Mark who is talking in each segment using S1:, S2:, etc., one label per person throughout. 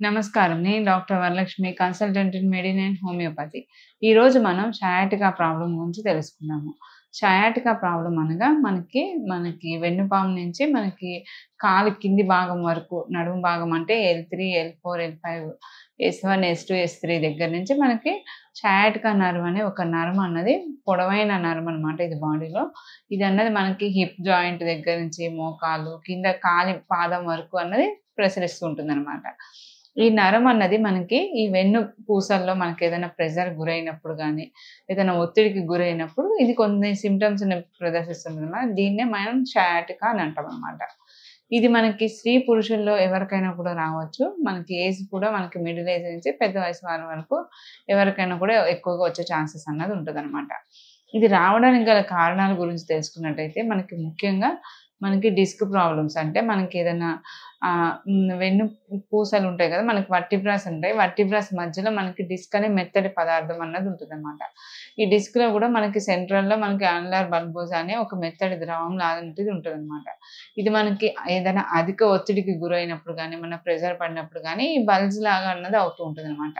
S1: నమస్కారం. నేను doctor Varalakshmi, consultant in మెడిన్ and homeopathy. ఈరోజు మనం సయాటికా ప్రాబ్లమ్ గురించి తెలుసుకుందాము. సయాటికా ప్రాబ్లమ్ అనగా మనకి వెన్నుపాము నుంచి మనకి కాలు కింది భాగం వరకు నడుము భాగం అంటే L3, L4, L5, S1, S2, S3 దగ్గర నుంచి మనకి సయాటికా నర్వ్ అనే ఒక నర్వ్ అన్నది పొడవైన నర్వ్ అనమాట ఇది బాడీలో. ఇదన్నది మనకి హిప్ జాయింట్ దగ్గర నుంచి మోకాలు, కింద కాలి పాదం వరకు అన్నది ప్రసరిస్తూ ఉంటుందనమాట. ఈ నరం అన్నది మనకి ఈ వెన్ను పూసల్లో మనకేదైనా ప్రెషర్ గురైనప్పుడు గానీ, ఏదైనా ఒత్తిడికి గురైనప్పుడు ఇది కొన్ని సింప్టమ్స్‌ని ప్రదర్శిస్తుందనమాట. దీన్నే మనం సయాటికా అని అంటామనమాట. ఇది మనకి స్త్రీ, పురుషుల్లో ఎవరికైనా కూడా రావచ్చు. మనకి ఏజ్ కూడా మనకి మిడిల్ ఏజ్ నుంచి పెద్ద వయసు వారి వరకు ఎవరికైనా కూడా ఎక్కువగా వచ్చే ఛాన్సెస్ అన్నది ఉంటదనమాట. ఇది రావడానికి గల కారణాల గురించి తెలుసుకున్నట్టయితే మనకి ముఖ్యంగా డిస్క్ ప్రాబ్లమ్స్ అంటే మనకేదైనా వెన్ను పూసలుంటాయి గదా! మనకి వర్టిబ్రాస్ ఉంటాయి. వర్టిబ్రాస్ మధ్యలో మనకి డిస్క్ అనే మెత్తటి పదార్థం అన్నది ఉంటదనమాట. ఈ డిస్క్‌లో గూడా మనకి సెంట్రల్‌లో మనకి యాన్యులర్ బల్బోసా అనే ఒక మెత్తటి ద్రవం లాంటిది ఉంటదనమాట. ఇది మనకి ఏదైనా అధిక ఒత్తిడికి గురైనప్పుడు గానీ, ఏమన్నా ప్రెషర్ పడినప్పుడు గానీ, ఈ బల్జ్ లాగా అన్నది అవుతూ ఉంటదనమాట.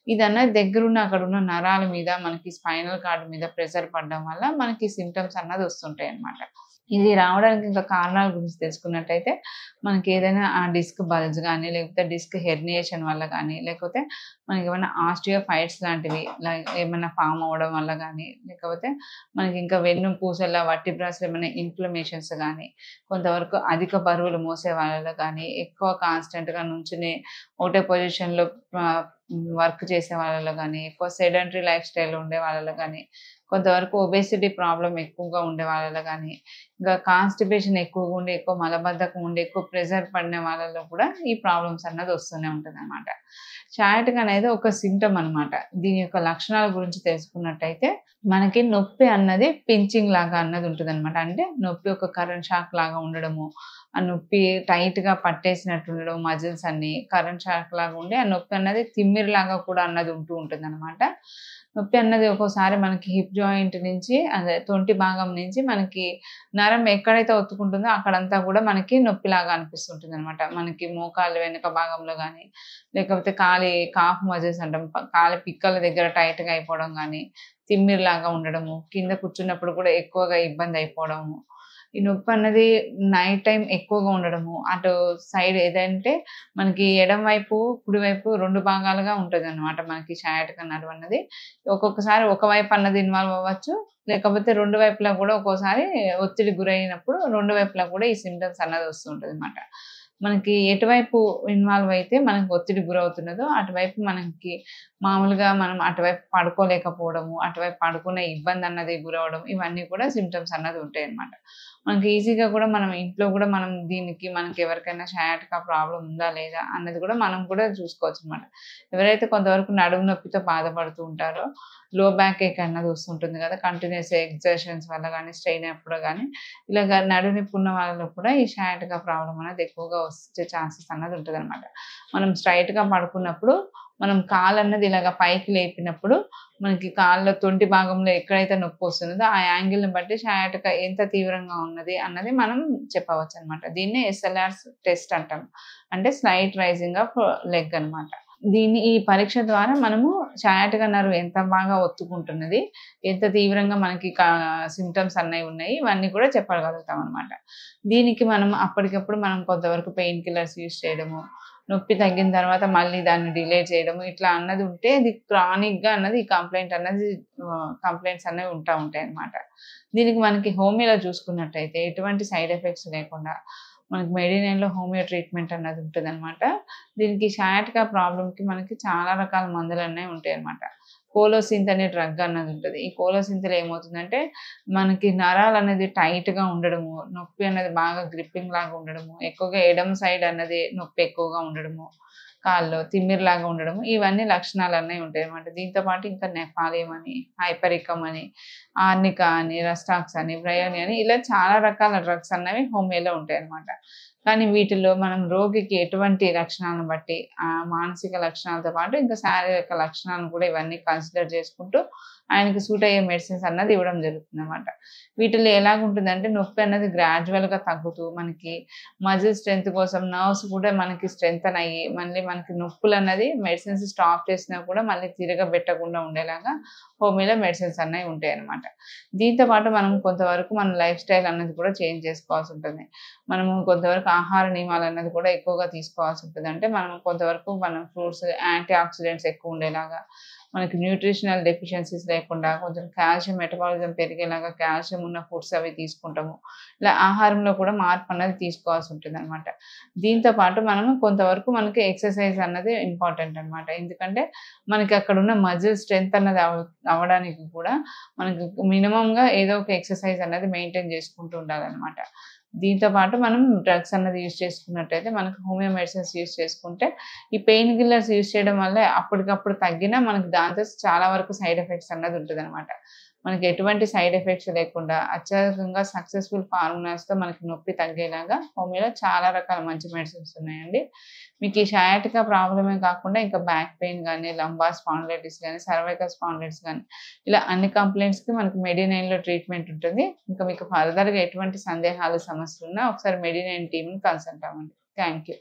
S1: ఇదన్నది దగ్గరున్న అక్కడున్న నరాల మీద, మనకి స్పైనల్ కార్డ్ మీద ప్రెషర్ పడడం వల్ల మనకి సింప్టమ్స్ అన్నది వస్తుంటాయన్నమాట. ఇది రావడానికి ఇంకా కారణాల గురించి తెలుసుకున్నట్టయితే, మనకేదైనా డిస్క్ బల్జ్ గానీ, లేకపోతే డిస్క్ హెర్నియేషన్ వల్ల గానీ, లేకపోతే మనకేమన్నా ఆస్టియోఫైట్స్ లాంటివి ఏమన్నా ఫార్మ్ అవ్వడం వల్ల గానీ, లేకపోతే మనకింకా వెన్ను పూసల వర్టిబ్రాస్‌లో ఏమైనా ఇన్‌ఫ్లమేషన్స్ గానీ, కొంతవరకు అధిక బరువులు మోసే వాళ్ళలో గానీ, ఎక్కువ కాన్స్టెంట్‌గా నుంచుని ఒకటే పొజిషన్‌లో వర్క్ చేసే వాళ్ళలో గానీ, ఎక్కువ సెడెంటరీ లైఫ్ స్టైల్ ఉండే వాళ్ళలో గానీ, కొంతవరకు ఒబేసిటీ ప్రాబ్లమ్ ఎక్కువగా ఉండే వాళ్ళలో గానీ, ఇంకా కాన్‌స్టిపేషన్ ఎక్కువగా ఉండి, ఎక్కువ మలబద్ధకం ఉండి, ఎక్కువ ప్రెషర్ పడిన వాళ్ళలో కూడా ఈ ప్రాబ్లమ్స్ అన్నది వస్తూనే ఉంటదనమాట. సయాటికా అనేది ఒక సింప్టమ్ అనమాట. దీని యొక్క లక్షణాల గురించి తెలుసుకున్నట్టయితే, మనకి నొప్పి అన్నది పించింగ్ లాగా అన్నది ఉంటదనమాట. అంటే నొప్పి ఒక కరెంట్ షాక్ లాగా ఉండడము, ఆ నొప్పి టైట్‌గా పట్టేసినట్టు ఉండడం మజిల్స్ అన్నీ, కరెంట్ షాక్ లాగా ఉండి, ఆ నొప్పి అన్నది తిమ్మిరిలాగా కూడా అన్నది ఉంటూ ఉంటుందనమాట. నొప్పి అన్నది ఒక్కోసారి మనకి హిప్ జాయింట్ నుంచి అదే తొంటి భాగం నుంచి మనకి నరం ఎక్కడైతే ఒత్తుకుంటుందో అక్కడంతా గూడా మనకి నొప్పిలాగా అనిపిస్తుంటుందనమాట. మనకి మోకాలు వెనక భాగంలో గానీ, లేకపోతే కాఫ్ మజిల్స్ అంటాం. కాలి పిక్కల దగ్గర టైట్‌గా అయిపోవడం గానీ, తిమ్మిరిలాగా ఉండడము, కింద కూర్చున్నప్పుడు కూడా ఎక్కువగా ఇబ్బందయిపోవడము. ఈ నొప్పన్నది నైట్ టైమ్ ఎక్కువగా ఉండడము. అటు సైడ్ ఏదంటే మనకి ఎడమ వైపు, కుడి వైపు 2 భాగాలుగా ఉంటదనమాట మనకి సయాటికా నర్వ్ అన్నది. ఒక్కొక్కసారి ఒక వైపు అన్నది ఇన్వాల్వ్ అవ్వచ్చు. లేకపోతే 2 వైపులా గూడా ఒక్కోసారి ఒత్తిడికి గురైనప్పుడు 2 వైపులా కూడా ఈ సింప్టమ్స్ అన్నది వస్తూ ఉంటదనమాట. మనకి ఎటువైపు ఇన్వాల్వ్ అయితే మనకు ఒత్తిడికి గురవుతున్నదో అటువైపు మనకి మామూలుగా మనం అటువైపు పడుకోలేకపోవడము, అటువైపు పడుకునే ఇబ్బందన్నది గురవ్వడం ఇవన్నీ కూడా సింప్టమ్స్ అన్నది ఉంటాయన్నమాట. మనకి ఈజీగా కూడా మనం ఇంట్లో గూడా మనం దీనికి మనకెవరికైనా సయాటికా ప్రాబ్లమ్ ఉందా? లేదా? అన్నది కూడా మనం కూడా చూసుకోవచ్చనమాట. ఎవరైతే కొంతవరకు నడుము నొప్పితో బాధపడుతూ ఉంటారో, లో బ్యాక్ ఏక్ అన్నది వస్తుంటుంది గదా! కంటిన్యూయస్ ఎక్సర్షన్స్ వల్ల గానీ, స్ట్రెయిన్ అయినప్పుడు గానీ, ఇలాగ నడుము నొప్పి ఉన్న వాళ్ళలో కూడా ఈ సయాటికా ప్రాబ్లమ్ అనేది ఎక్కువగా వచ్చే ఛాన్సెస్ అన్నది ఉంటదనమాట. మనం స్ట్రెయిట్‌గా పడుకున్నప్పుడు మనం కాలన్నది ఇలాగ పైకి లేపినప్పుడు మనకి కాళ్ళ తొంటి భాగంలో ఎక్కడైతే నొప్పొస్తున్నదో ఆ యాంగిల్‌ని బట్టి సయాటికా ఎంత తీవ్రంగా ఉన్నది అన్నది మనం చెప్పవచ్చనమాట. దీన్నే ఎస్ఎల్ఆర్ టెస్ట్ అంటాం. అంటే స్లైట్ రైజింగ్ ఆఫ్ లెగ్ అనమాట. ఈ పరీక్ష ద్వారా మనము సయాటికా నర్వ్ ఎంత బాగా ఒత్తుకుంటున్నది, ఎంత తీవ్రంగా మనకి సింప్టమ్స్ అన్నయి ఉన్నాయి, ఇవన్నీ కూడా చెప్పగలుగుతామనమాట. దీనికి మనం అప్పటికప్పుడు మనం కొంతవరకు పెయిన్ కిల్లర్స్ యూజ్ చేయడము, నొప్పి తగ్గిన తర్వాత మళ్ళీ దాన్ని డిలే చేయడము, ఇట్లా అన్నది ఉంటే అది క్రానిక్‌గా అన్నది ఈ కంప్లెయింట్స్ అనేవి ఉంటాయన్నమాట. దీనికి మనకి హోమియోలో చూసుకున్నట్టయితే ఎటువంటి సైడ్ ఎఫెక్ట్స్ లేకుండా మనకి మెడినైన్‌లో హోమియో ట్రీట్మెంట్ అన్నది ఉంటదనమాట. దీనికి సయాటికా ప్రాబ్లమ్‌కి మనకి చాలా రకాల మందులనేవి ఉంటాయన్నమాట. కోలోసింత్ అనే డ్రగ్ అన్నది ఉంటది. ఈ కోలోసింత్‌లో ఏమవుతుందంటే మనకి నరాలనేది టైట్‌గా ఉండడము, నొప్పి అనేది బాగా గ్రిప్పింగ్ లాగా ఉండడము, ఎక్కువగా ఎడమ సైడ్ అన్నది నొప్పి ఎక్కువగా ఉండడము, కాల్లో తిమ్మిరిలాగా ఉండడము, ఇవన్నీ లక్షణాలనేవి ఉంటాయన్నమాట. దీంతో పాటు ఇంకా నెఫాలియం అని, హైపరికమ్ అని, ఆర్నికా అని, రస్టాక్స్ అని, బ్రయోని అని ఇలా చాలా రకాల డ్రగ్స్ అన్నవి హోమియోలో ఉంటాయన్నమాట. కానీ వీటిలో మనం రోగికి ఎటువంటి లక్షణాలను బట్టి మానసిక లక్షణాలతో పాటు ఇంకా శారీరక లక్షణాలను కూడా ఇవన్నీ కన్సిడర్ చేసుకుంటూ ఆయనకి సూట్ అయ్యే మెడిసిన్స్ అన్నది ఇవ్వడం జరుగుతుందనమాట. వీటిలో ఎలాగుంటుందంటే నొప్పి అన్నది గ్రాడ్యువల్‌గా తగ్గుతూ మనకి మజిల్ స్ట్రెంత్ కోసం నర్వ్స్ కూడా మనకి స్ట్రెంథెన్ అయ్యి మళ్ళీ మనకి నొప్పులన్నది మెడిసిన్స్ స్టాప్ చేసినా కూడా మళ్ళీ తిరగబెట్టకుండా ఉండేలాగా హోమియోలో మెడిసిన్స్ అన్నవి ఉంటాయన్నమాట. దీంతో పాటు మనం కొంతవరకు మన లైఫ్ స్టైల్ అన్నది కూడా చేంజ్ చేసుకోవాల్సి ఉంటుంది. మనము కొంతవరకు ఆహార నియమాలన్నది కూడా ఎక్కువగా తీసుకోవాల్సి ఉంటుంది. అంటే మనం కొంతవరకు మనం ఫ్రూట్స్, యాంటీ ఆక్సిడెంట్స్ ఎక్కువ ఉండేలాగా, మనకి న్యూట్రిషనల్ డెఫిషియన్సీస్ లేకుండా కొంచెం కాల్షియం మెటబాలిజం పెరిగేలాగా కాల్షియం ఉన్న ఫుడ్స్ అవి తీసుకుంటాము. ఇలా ఆహారంలో కూడా మార్పు అన్నది తీసుకోవాల్సి ఉంటుందనమాట. దీంతో పాటు మనము కొంతవరకు మనకి ఎక్సర్సైజ్ అన్నది ఇంపార్టెంట్ అనమాట. ఎందుకంటే మనకి అక్కడున్న మజిల్ స్ట్రెంత్ అన్నది అవ్వడానికి కూడా మనకి మినిమమ్‌గా ఏదో ఒక ఎక్సర్సైజ్ అన్నది మెయింటైన్ చేసుకుంటూ ఉండాలనమాట. దీంతో పాటు మనం డ్రగ్స్ అన్నది యూజ్ చేసుకున్నట్టయితే మనకు హోమియో మెడిసిన్స్ యూజ్ చేసుకుంటే ఈ పెయిన్ కిల్లర్స్ యూజ్ చేయడం వల్ల అప్పటికప్పుడు తగ్గినా మనకి దాంతో చాలా వరకు సైడ్ ఎఫెక్ట్స్ అన్నది ఉంటదనమాట. మనకి ఎటువంటి సైడ్ ఎఫెక్ట్స్ లేకుండా అత్యధికంగా సక్సెస్‌ఫుల్ ఫార్ములాస్‌తో మనకి నొప్పి తగ్గేలాగా హోమియోలో చాలా రకాల మంచి మెడిసిన్స్ ఉన్నాయండి. మీకు ఈ సయాటికా ప్రాబ్లమే కాకుండా ఇంకా బ్యాక్ పెయిన్ గానీ, లంబార్ స్పాండిలైటిస్ గానీ, సర్వైకల్ స్పాండిలైటిస్ గానీ ఇలా అన్ని కంప్లెయింట్స్‌కి మనకి మెడినైన్‌లో ట్రీట్మెంట్ ఉంటుంది. ఇంకా మీకు ఫర్దర్‌గా ఎటువంటి సందేహాలు, సమస్యలున్నా ఒకసారి మెడినైన్ టీమ్‌ని కన్సల్ట్ అవ్వండి. Thank you.